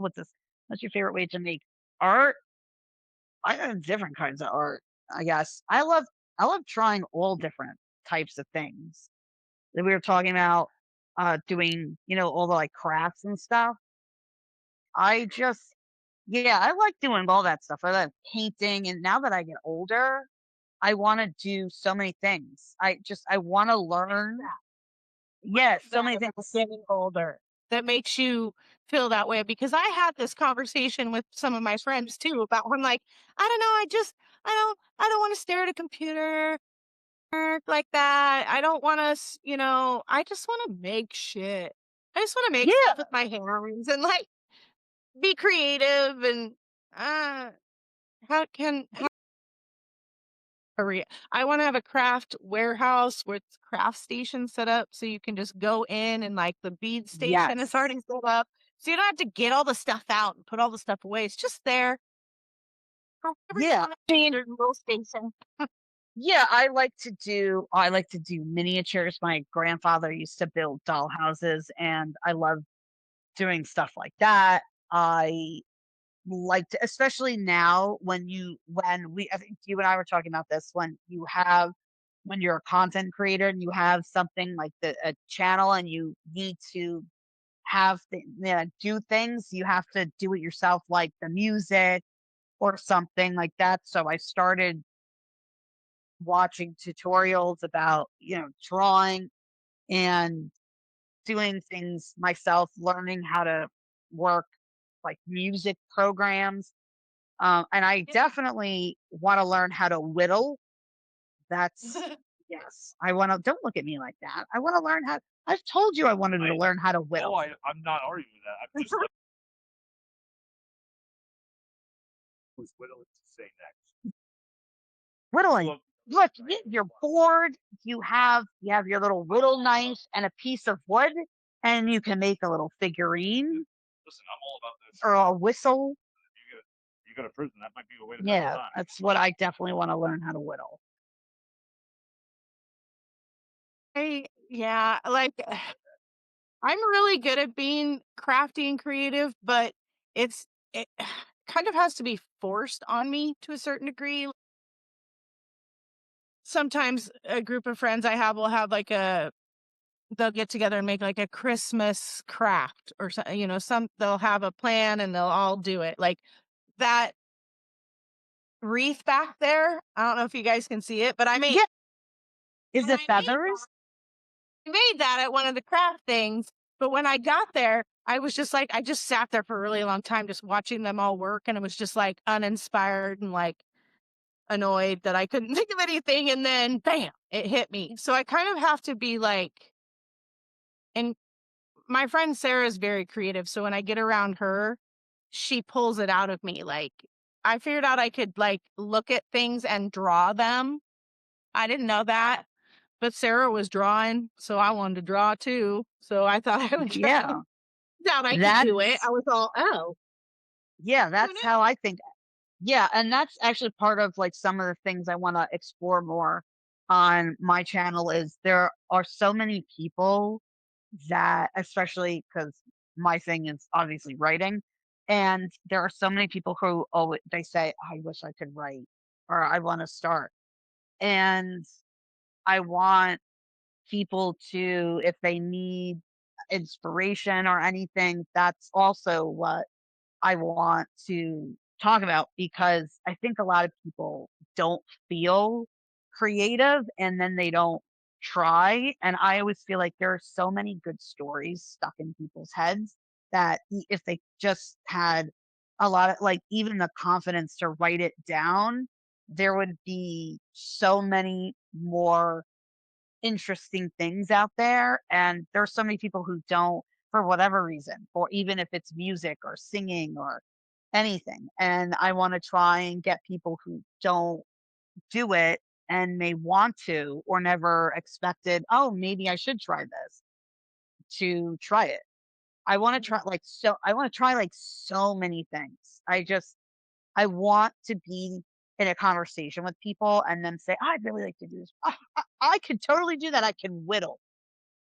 what's this? What's your favorite way to make art? I have different kinds of art, I guess. I love trying all different types of things. That we were talking about doing, all the like crafts and stuff. I just yeah, I like doing all that stuff. I like painting, and now that I get older, I want to do so many things. I want to learn. Yes, so That many about things. getting older that makes you feel that way? Because I had this conversation with some of my friends too about I'm like, I don't know, I don't want to stare at a computer like that. I don't want to, I just want to make shit. I just want to make stuff Yeah, with my hands and like be creative and uh how I want to have a craft warehouse with craft stations set up so you can just go in and like the bead station is yes, already set up. So you don't have to get all the stuff out and put all the stuff away. It's just there for yeah, everyone to in a little station. yeah. I like to do miniatures. My grandfather used to build doll houses, and I love doing stuff like that. I like to, especially now I think you and I were talking about this when you're a content creator and you have something like a channel and you need to do things, you have to do it yourself, like the music or something like that. So I started watching tutorials about, drawing and doing things myself, learning how to work like music programs. And I definitely want to learn how to whittle. That's yes. I want to. Don't look at me like that. I want to learn how. I've told you I wanted to I learn how to no, whittle. I'm not arguing with that. I'm just what else to say next. Whittling. Look, Look, right? you're bored. You have your little whittle knife and a piece of wood, and you can make a little figurine Listen, I'm all about this. or a whistle. You go to prison, that might be a way to pass the Yeah, time. that's what I definitely want to learn how to whittle. Yeah, like I'm really good at being crafty and creative, but it kind of has to be forced on me to a certain degree. Sometimes a group of friends I have will have like they'll get together and make like a Christmas craft or something, they'll have a plan and they'll all do it. Like that wreath back there. I don't know if you guys can see it, but Yeah. Is when it I feathers? made that at one of the craft things. But when I got there, I was just like, I just sat there for a really long time, just watching them all work. And it was just like uninspired and like annoyed that I couldn't think of anything. And then bam, it hit me. So I kind of have to be like, and my friend Sarah is very creative. So when I get around her, she pulls it out of me. Like I figured out I could like look at things and draw them. I didn't know that. But Sarah was drawing, so I wanted to draw too. So I thought I would try Yeah. out I could do it. That's I was all, "Oh, yeah, who that's knew?" how I think. Yeah, and that's actually part of like some of the things I want to explore more on my channel is there are so many people that, especially because my thing is obviously writing, and there are so many people who always they say, "I wish I could write," or "I want to start," and I want people to, if they need inspiration or anything, that's also what I want to talk about because I think a lot of people don't feel creative and then they don't try. And I always feel like there are so many good stories stuck in people's heads that if they just had a lot of like even the confidence to write it down, there would be so many more interesting things out there. And there's so many people who don't, for whatever reason, or even if it's music or singing or anything. And I want to try and get people who don't do it and may want to or never expected, oh, maybe I should try this to try it. I want to try like so many things. I want to be in a conversation with people and then say, I'd really like to do this. I could totally do that. I can whittle.